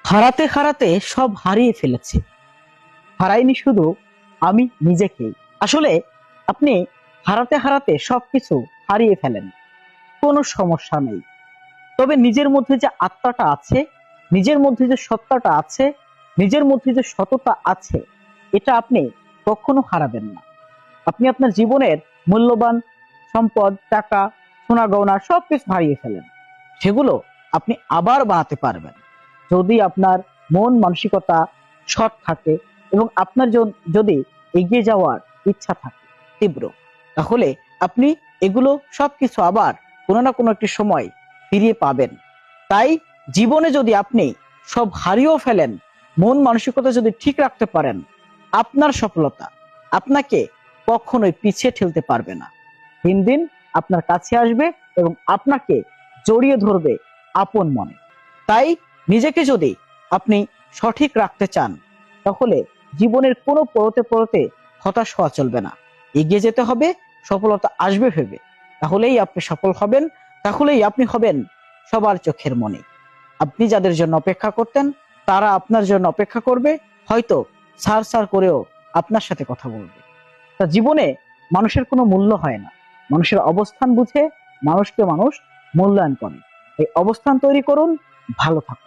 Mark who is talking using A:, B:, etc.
A: হারাতে হারাতে সব হারিয়ে ফেলেছি। হারাইনি শুধু আমি নিজেকেই। আসলে আপনি হারাতে হারাতে সবকিছু হারিয়ে ফেলেন, কোনো সমস্যা নেই। তবে নিজের মধ্যে যে আত্মাটা আছে, নিজের মধ্যে যে সত্তাটা আছে, নিজের মধ্যে যে সততা আছে, এটা আপনি কখনো হারাবেন না। আপনি আপনার জীবনের মূল্যবান সম্পদ, টাকা, সোনা গয়না সবকিছু হারিয়ে ফেলেন, সেগুলো আপনি আবার বানাতে পারবেন যদি আপনার মন মানসিকতা সৎ থাকে এবং আপনার যদি এগিয়ে যাওয়ার ইচ্ছা থাকে তীব্র, তাহলে আপনি এগুলো সবকিছু আবার কোনো না কোনো একটি সময় ফিরিয়ে পাবেন। তাই জীবনে যদি আপনি সব হারিয়েও ফেলেন, মন মানসিকতা যদি ঠিক রাখতে পারেন, আপনার সফলতা আপনাকে কখনোই পিছিয়ে ঠেলতে পারবে না। দিন দিন আপনার কাছে আসবে এবং আপনাকে জড়িয়ে ধরবে আপন মনে। তাই নিজেকে যদি আপনি সঠিক রাখতে চান, তাহলে জীবনের কোনো পড়তে পড়তে হতাশ হওয়া চলবে না। এগিয়ে যেতে হবে, সফলতা আসবে ভেবে। তাহলেই আপনি সফল হবেন, তাহলেই আপনি হবেন সবার চোখের মণি। আপনি যাদের জন্য অপেক্ষা করতেন, তারা আপনার জন্য অপেক্ষা করবে, হয়তো সার সার করেও আপনার সাথে কথা বলবে। তা জীবনে মানুষের কোনো মূল্য হয় না, মানুষের অবস্থান বুঝে মানুষকে মানুষ মূল্যায়ন করে। এই অবস্থান তৈরি করুন, ভালো থাকুন।